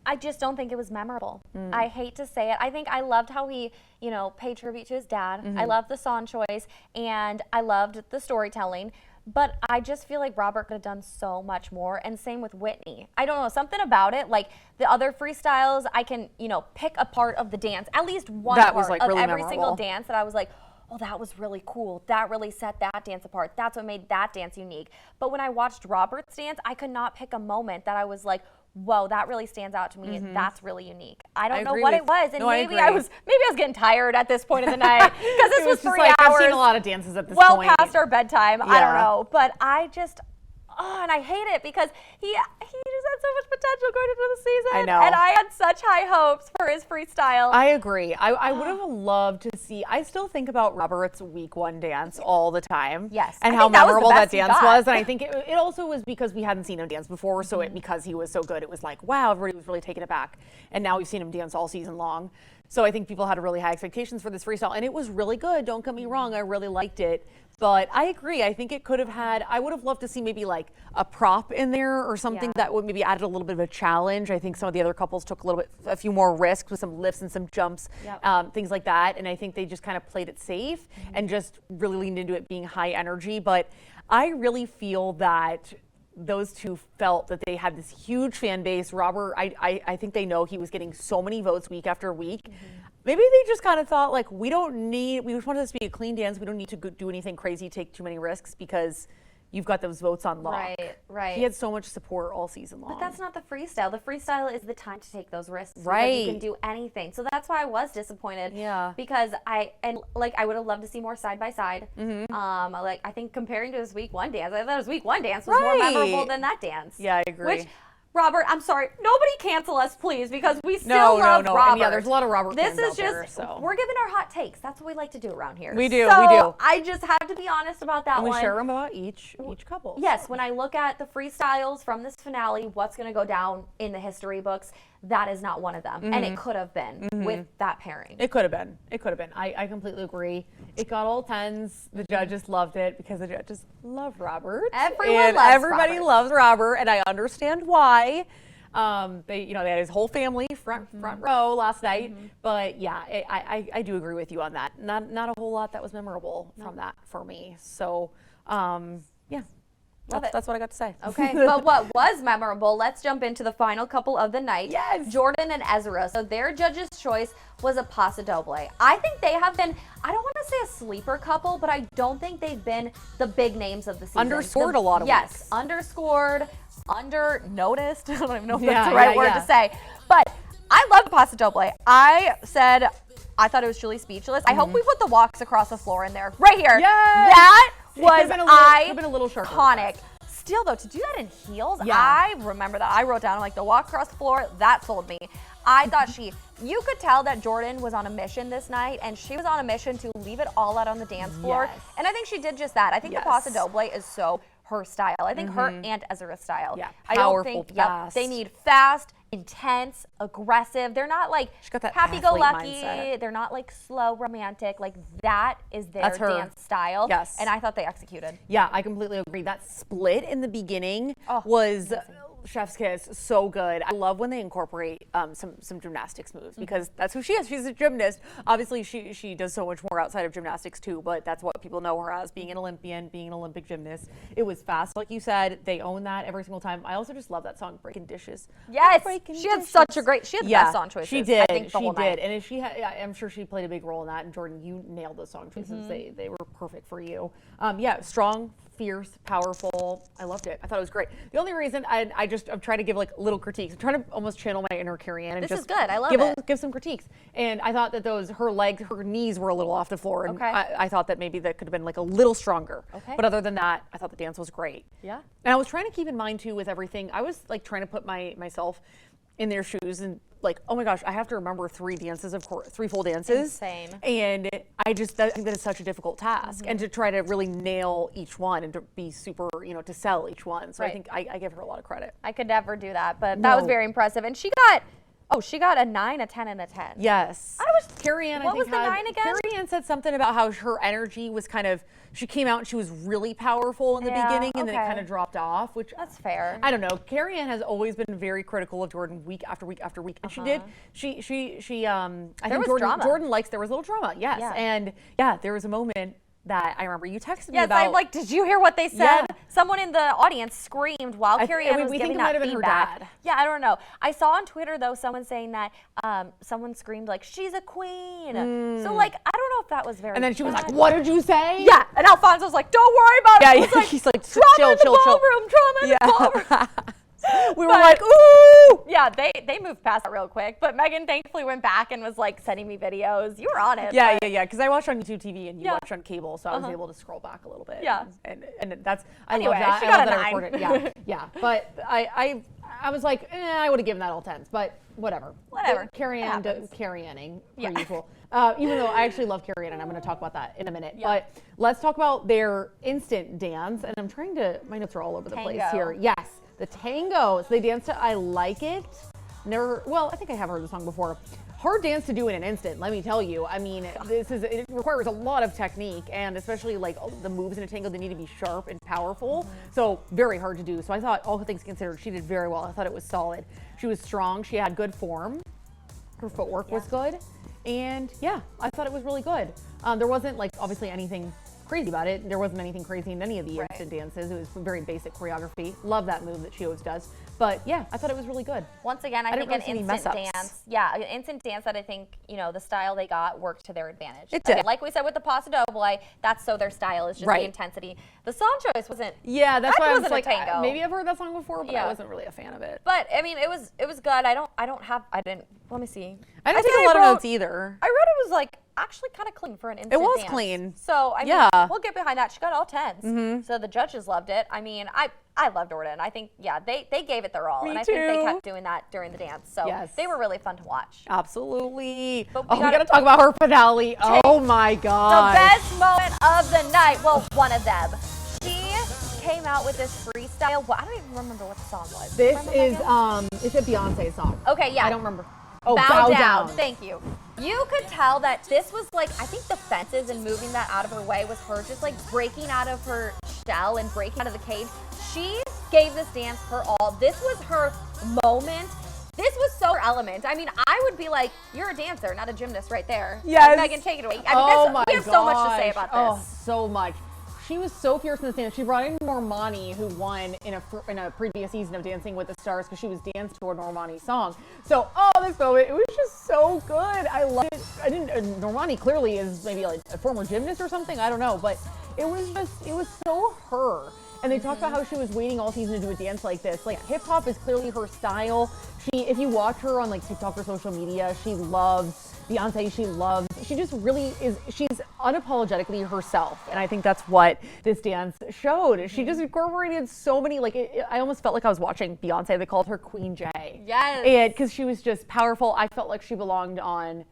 I just don't think it was memorable. I hate to say it. I think I loved how he, you know, paid tribute to his dad. I loved the song choice, and I loved the storytelling. But I just feel like Robert could have done so much more, and same with Whitney. I don't know, something about it, like the other freestyles, I can, you know, pick a part of the dance, at least one part was, like, of really every memorable. single dance that I was like, oh, that was really cool. That really set that dance apart. That's what made that dance unique. But when I watched Robert's dance, I could not pick a moment that I was like, whoa, that really stands out to me. That's really unique. I don't know what it was, and maybe I was getting tired at this point of the night because this was 3 hours. I've seen a lot of dances at this point. Well past our bedtime. I don't know, but I just. Oh, and I hate it because he just had so much potential going into the season. I know. And I had such high hopes for his freestyle. I agree. I would have loved to see. I still think about Robert's week 1 dance all the time. Yes. And how memorable that dance was. And I think it also was because we hadn't seen him dance before. So because he was so good, it was like, wow, everybody was really taken aback. And now we've seen him dance all season long. So I think people had really high expectations for this freestyle. And it was really good. Don't get me wrong. I really liked it. But I agree. I think it could have had, I would have loved to see maybe like a prop in there or something that would maybe added a little bit of a challenge. I think some of the other couples took a few more risks with some lifts and some jumps, things like that. And I think they just kind of played it safe and just really leaned into it being high energy. But I really feel that those two felt that they had this huge fan base. Robert, I think they know he was getting so many votes week after week. Maybe they just kind of thought like, we just wanted this to be a clean dance. We don't need to do anything crazy, take too many risks because you've got those votes on lock. Right. He had so much support all season long. But that's not the freestyle. The freestyle is the time to take those risks. Right. Because you can do anything. So that's why I was disappointed. Yeah. Because I would have loved to see more side by side. I think comparing to his week 1 dance, I thought his week 1 dance was more memorable than that dance. Yeah, I agree. Which, Robert, I'm sorry, nobody cancel us, please, because we still love Robert. And yeah, there's a lot of Robert fans out there, we're giving our hot takes. That's what we like to do around here. We do. I just have to be honest about that one. We share them about each couple. Yes, when I look at the freestyles from this finale, what's going to go down in the history books, that is not one of them. And it could have been with that pairing. It could have been. I completely agree. It got all 10s. The judges loved it because the judges love Robert. Everybody loves Robert, and I understand why. They had his whole family front row last night. But yeah, I do agree with you on that. Not a whole lot that was memorable from that for me. So yeah. That's what I got to say. Okay, but what was memorable, let's jump into the final couple of the night. Yes. Jordan and Ezra. So their judge's choice was a paso doble. I think they have been, I don't want to say a sleeper couple, but I don't think they've been the big names of the season. Underscored a lot of weeks. Yes, underscored, under-noticed. I don't even know if that's the right word to say. But I love paso doble. I thought it was truly speechless. I hope we put the walks across the floor in there. Right here. Yes. That was iconic. Still though, to do that in heels, I remember that. I wrote down like the walk across the floor, that sold me. I thought you could tell that Jordan was on a mission this night, and she was on a mission to leave it all out on the dance floor. Yes. And I think she did just that. I think the paso doble is so her style. I think her and Ezra's style. Yeah, powerful, fast. They need fast, intense, aggressive. They're not like happy-go-lucky. They're not like slow, romantic. Like that is their dance style. Yes. And I thought they executed. Yeah, I completely agree. That split in the beginning was chef's kiss, so good. I love when they incorporate some gymnastics moves because that's who she is. She's a gymnast. Obviously, she does so much more outside of gymnastics too, but that's what people know her as, being an Olympian, being an Olympic gymnast. It was fast, like you said. They own that every single time. I also just love that song, Breaking Dishes. Yes, she had the best song choices. She did. I think the whole night. And I'm sure she played a big role in that. And Jordan, you nailed those song choices. They were perfect for you. Strong fierce, powerful. I loved it. I thought it was great. The only reason I'm trying to give like little critiques. I'm trying to almost channel my inner Carrie Ann and this just is good. I love it. Give some critiques. And I thought that her knees were a little off the floor. And I thought that maybe that could have been like a little stronger. Okay. But other than that, I thought the dance was great. Yeah. And I was trying to keep in mind too with everything. I was like trying to put myself in their shoes and like, oh my gosh, I have to remember 3 full dances. Insane. And I think that is such a difficult task, and to try to really nail each one and to be super, to sell each one. So I think I give her a lot of credit. I could never do that, but that was very impressive. And she got a 9, a 10, and a 10. Yes. Carrie Ann, what was the 9 again? Carrie Ann said something about how her energy was she came out and she was really powerful in the beginning, and then it kind of dropped off, which that's fair. I don't know. Carrie Ann has always been very critical of Jordan week after week after week, and I think Jordan likes, there was a little drama, yes. Yeah. And there was a moment that I remember you texted me about. Yes, I'm like, did you hear what they said? Yeah. Someone in the audience screamed while Carrie Ann was giving that feedback. We think it might have been her dad. Yeah, I don't know. I saw on Twitter, though, someone saying that someone screamed, like, she's a queen. So, like, I don't know if that was very And then she was like, what did you say? Yeah, and Alfonso's like, don't worry about it. Yeah, he's like, trauma in the ballroom, trauma in the ballroom. We were like, ooh! Yeah, they moved past it real quick. But Meghan thankfully went back and was like sending me videos. You were on it. Yeah. Because I watched on YouTube TV and you watched on cable, so I was able to scroll back a little bit. Yeah. And that's, I anyway, love that. She got I a 9. Yeah. But I was like, I would have given that all 10s, but whatever. Carrie Anning, per usual. Even though I actually love Carrie Ann, and I'm going to talk about that in a minute. Yeah. But let's talk about their instant dance. And I'm trying to, my notes are all over the place here. Yes. The tango. So they danced to I Like It. I think I have heard the song before. Hard dance to do in an instant, let me tell you. I mean, it requires a lot of technique, and especially like the moves in a tango, they need to be sharp and powerful. So very hard to do. So I thought, all things considered, she did very well. I thought it was solid. She was strong. She had good form. Her footwork was good. And I thought it was really good. There wasn't like obviously anything crazy about it. There wasn't anything crazy in any of the instant dances. It was very basic choreography. Love that move that she always does. But I thought it was really good. Once again, I think an instant dance. Yeah, an instant dance that I think, the style they got worked to their advantage. It did. Like we said with the Paso Doble, that's so their style is just the intensity. The song choice wasn't. Yeah, that's why I was like, tango. Maybe I've heard that song before, but I wasn't really a fan of it. But I mean, it was good. Let me see. I didn't take a lot of notes either. I read it was like actually kind of clean for an instant dance. It was dance. clean. So I mean, we'll get behind that. She got all 10s. Mm-hmm. So the judges loved it. I mean, I loved Jordan. I think, they gave it their all. Me and I too. think they kept doing that during the dance. So they were really fun to watch. Absolutely. But we got to talk about her finale. Oh my God. The best moment of the night. Well, one of them. She came out with this freestyle. Well, I don't even remember what the song was. This is it's a Beyonce song. Okay, yeah. I don't remember. Oh, Bow Down. Thank you. You could tell that this was like, I think the fences and moving that out of her way was her just like breaking out of her shell and breaking out of the cage. She gave this dance her all. This was her moment. This was so her element. I mean, I would be like, you're a dancer, not a gymnast right there. Yes. Meghan, take it away. I mean, we have so much to say about this. Oh, so much. She was so fierce in this dance. She brought in Normani, who won in a previous season of Dancing with the Stars, because she was danced to a Normani song. So, this moment, it was just so good. I loved it. Normani clearly is maybe like a former gymnast or something. I don't know, but it was so her. And they talked about how she was waiting all season to do a dance like this. Like, hip hop is clearly her style. If you watch her on like TikTok or social media, she loves Beyonce. She just really is. She's unapologetically herself, and I think that's what this dance showed. She just incorporated so many. I almost felt like I was watching Beyonce. They called her Queen J. Yes. And because she was just powerful, I felt like she belonged on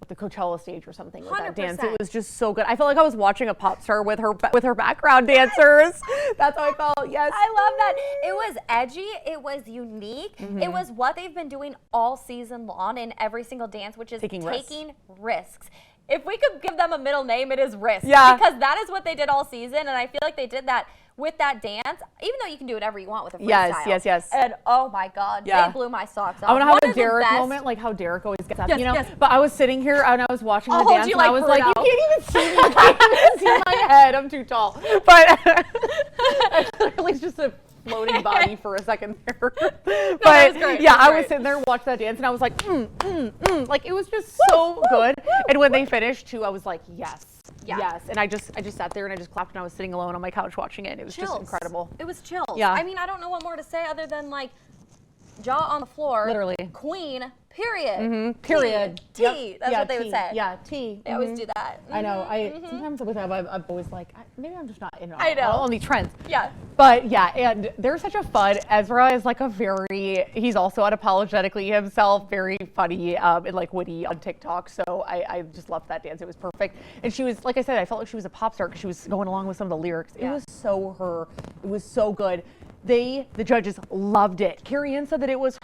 the Coachella stage or something with 100%. that dance. It was just so good. I felt like I was watching a pop star with her background dancers. That's how I felt. Yes. I love that. It was edgy. It was unique. Mm-hmm. It was what they've been doing all season long in every single dance, which is taking risks. If we could give them a middle name, it is Risk. Yeah. Because that is what they did all season, and I feel like they did that with that dance, even though you can do whatever you want with a freestyle. Yes. And oh my God, they blew my socks off. I want to have a Derek moment, like how Derek always gets up, Yes. But I was sitting here and I was watching the dance, and I was like, you can't even see me. You can't even see my head. I'm too tall. But really, it's just a floating body for a second there. But I was sitting there watching that dance, and I was like, like it was just so good. And when they finished too, I was like, yes. Yeah. Yes. And I just sat there and I just clapped and I was sitting alone on my couch watching it. It was just incredible. It was chills. Yeah. I mean, I don't know what more to say other than like jaw on the floor. Literally. Queen. Period. Mm-hmm. Period. T. Yep. That's what they would say. Yeah, T. They always do that. I know. Sometimes with them, I'm always like, maybe I'm just not in on these trends. Yeah. But yeah, and they're such a fun. Ezra is like he's also unapologetically himself, very funny and like witty on TikTok. So I just loved that dance. It was perfect. And she was, like I said, I felt like she was a pop star because she was going along with some of the lyrics. It was so her. It was so good. The judges loved it. Carrie Ann said that it was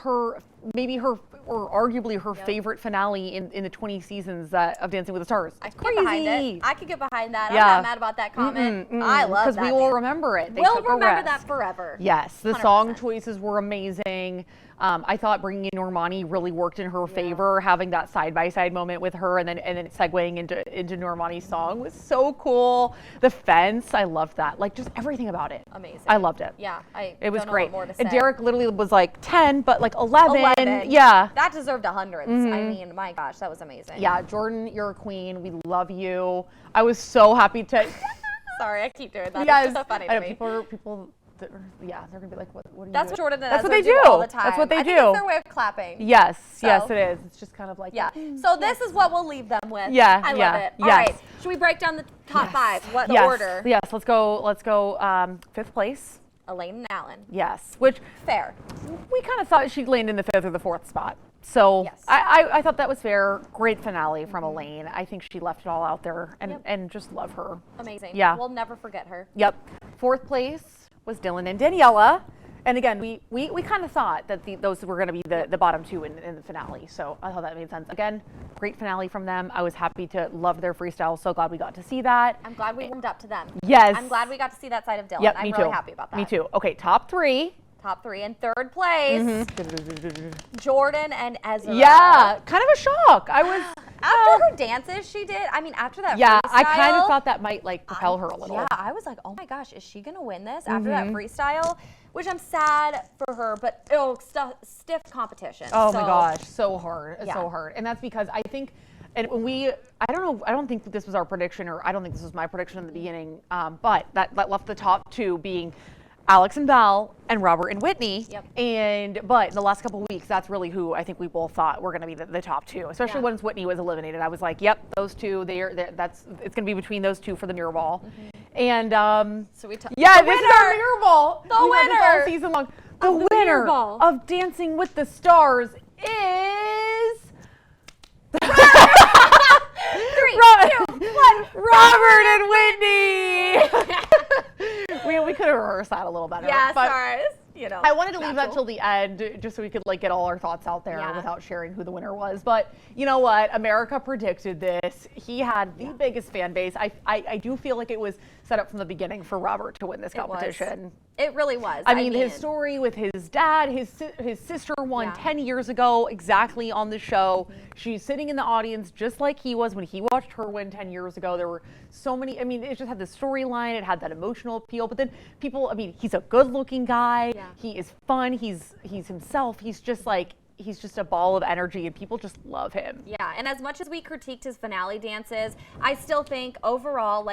or arguably her favorite finale in the 20 seasons of Dancing with the Stars. I could get behind it. I could get behind that. Yeah. I'm not mad about that comment. I love that. Because we will remember it. We'll remember that forever. Yes, the 100%. song choices were amazing. I thought bringing in Normani really worked in her favor. Having that side-by-side moment with her and then segueing into Normani's song was so cool. The fence, I loved that. Like just everything about it. Amazing. I loved it. Yeah, it was don't know great. what more to say. And Derek literally was like 10, but like 11. 11. Yeah. That deserved hundreds. I mean, my gosh, that was amazing. Yeah, Jordan, you're a queen. We love you. I was so happy to. Sorry, I keep doing that. Yes. It's so funny I to know, me. people. Yeah, they're gonna be like, what are you That's doing? what Jordan and That's Ezra what they do all the time. That's what they I do. think it's their way of clapping. Yes, So- yes, it is. It's just kind of like So this is what we'll leave them with. Yeah, I love yeah, it. All yes. right. Should we break down the top five? What yes, order? Yes, let's go. Fifth place. Elaine and Allan. Yes, which Fair. we kind of thought she'd land in the fifth or the fourth spot. So Yes. I thought that was fair. Great finale from Elaine. I think she left it all out there and just love her. Amazing. Yeah. We'll never forget her. Yep. Fourth place was Dylan and Daniela. And again, we kind of thought that those were going to be the bottom two in the finale. So I thought that made sense. Again, great finale from them. I was happy to love their freestyle. So glad we got to see that. I'm glad we warmed up to them. Yes. I'm glad we got to see that side of Dylan. Yep, I'm me really too. happy about that. Me too. Okay, top three. Top three. In third place, Jordan and Ezra. Yeah, kind of a shock. I was After her dances she did, I mean, after that yeah, freestyle. I kind of thought that might like propel her a little. Yeah, I was like, oh my gosh, is she going to win this after that freestyle? Which I'm sad for her, but stiff competition. Oh my gosh, so hard. Yeah. So hard. And that's because I think, and when I don't know, I don't think that this was our prediction, or I don't think this was my prediction in the beginning, but that left the top two being Alex and Val and Robert and Whitney. Yep. But in the last couple of weeks, that's really who I think we both thought were going to be the top two, especially once Whitney was eliminated. I was like, yep, those two, it's going to be between those two for the Mirrorball. And so this is our Mirrorball. The We've had this all winner season long. The winner Mirrorball. of Dancing with the Stars is 3, 2, 1. Robert and Whitney. we could have rehearsed that a little better. Yeah, but sorry. You know, I wanted to leave that till the end just so we could like get all our thoughts out there without sharing who the winner was. But you know what? America predicted this. He had the biggest fan base. I do feel like it was set up from the beginning for Robert to win this competition. It really was. I mean, his story with his dad, his sister won 10 years ago exactly on the show. She's sitting in the audience just like he was when he watched her win 10 years ago. There were so many, I mean, it just had the storyline, it had that emotional appeal, but then people, I mean, he's a good looking guy. Yeah. He is fun. He's himself. He's just a ball of energy and people just love him. Yeah, and as much as we critiqued his finale dances, I still think overall,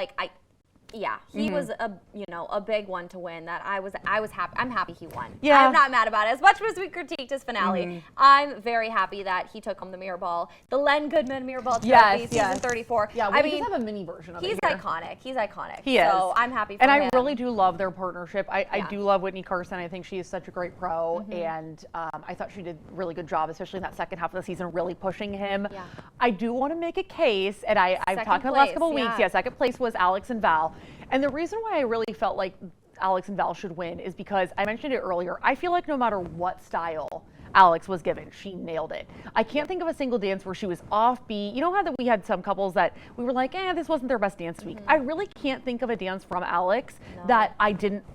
he was a big one to win. That I was happy. I'm happy he won. Yeah. I'm not mad about it. As much as we critiqued his finale, I'm very happy that he took home the Mirrorball, the Len Goodman Mirrorball trophy, season 34. Yeah, we just have a mini version of it. He's iconic. He's iconic. He is. So I'm happy for him. him. And I really do love their partnership. I do love Whitney Carson. I think she is such a great pro. And I thought she did a really good job, especially in that second half of the season, really pushing him. Yeah. I do want to make a case, and I've talked about the last couple of weeks. Yeah, second place was Alex and Val. And the reason why I really felt like Alex and Val should win is because I mentioned it earlier. I feel like no matter what style Alex was given, she nailed it. I can't think of a single dance where she was offbeat. You know how that we had some couples that we were like, this wasn't their best dance week. I really can't think of a dance from Alex that I didn't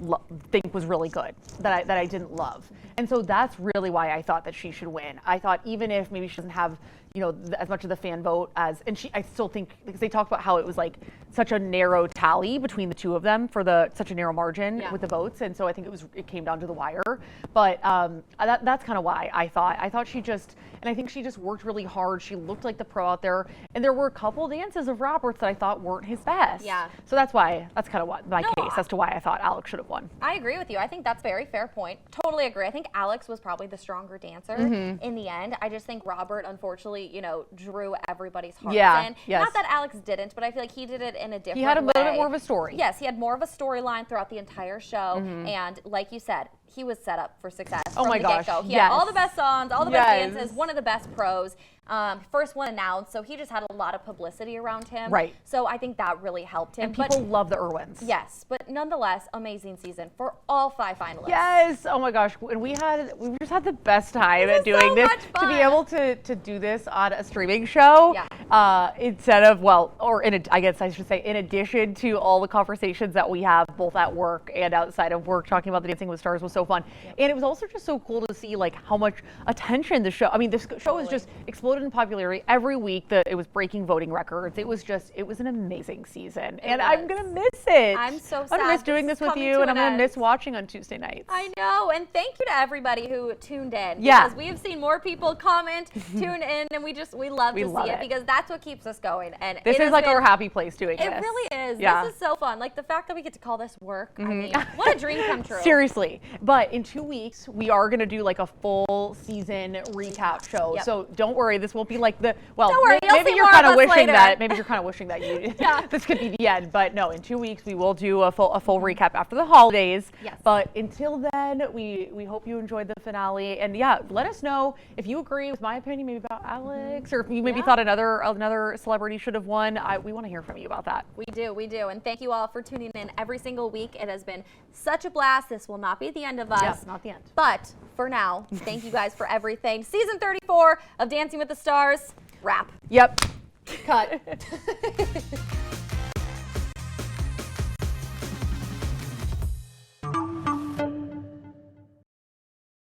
think was really good, that I didn't love. And so that's really why I thought that she should win. I thought even if maybe she doesn't have, as much of the fan vote I still think, because they talked about how it was like such a narrow tally between the two of them for such a narrow margin with the votes. And so I think it came down to the wire. But that's kind of why I thought she just, and I think she just worked really hard. She looked like the pro out there. And there were a couple dances of Robert's that I thought weren't his best. Yeah. So that's kind of what my case as to why I thought Alex should have won. I agree with you. I think that's a very fair point. Totally agree. I think Alex was probably the stronger dancer in the end. I just think Robert, unfortunately, drew everybody's hearts in. Yes. Not that Alex didn't, but I feel like he did it in a different way. He had a little bit more of a story. Yes, he had more of a storyline throughout the entire show. And like you said, he was set up for success from the get-go. He had all the best songs, all the best dances, one of the best pros. First one announced, so he just had a lot of publicity around him. Right. So I think that really helped him. And people love the Irwins. Yes, but nonetheless, amazing season for all 5 finalists. Yes. Oh my gosh. And we just had the best time at doing this. To be able to do this on a streaming show, instead of I guess I should say, in addition to all the conversations that we have both at work and outside of work, talking about the Dancing with Stars was so fun. And it was also just so cool to see like how much attention the show. I mean, this show has just exploded in popularity every week. It was breaking voting records. It was an amazing season, and I'm gonna miss it. I'm so sad. I'm gonna miss doing this with you, and I'm gonna miss watching on Tuesday nights. I know, and thank you to everybody who tuned in. Yeah, because we have seen more people comment, tune in, and we love to see it because that's what keeps us going. And this is like our happy place doing this. It really is. Yeah. This is so fun. Like the fact that we get to call this work. I mean, what a dream come true. Seriously, but in 2 weeks we are gonna do like a full season recap show. So don't worry, this won't be like the maybe you're kind of wishing that this could be the end, but no, in 2 weeks we will do a full recap after the holidays. Yes. But until then, we hope you enjoyed the finale, and let us know if you agree with my opinion maybe about Alex, or if you maybe thought another celebrity should have won. We want to hear from you about that. We do, and thank you all for tuning in every single week. It has been such a blast. This will not be the end of us. Yeah, not the end. But for now, thank you guys for everything. Season 34 of Dancing with the Stars. Wrap. Yep. Cut.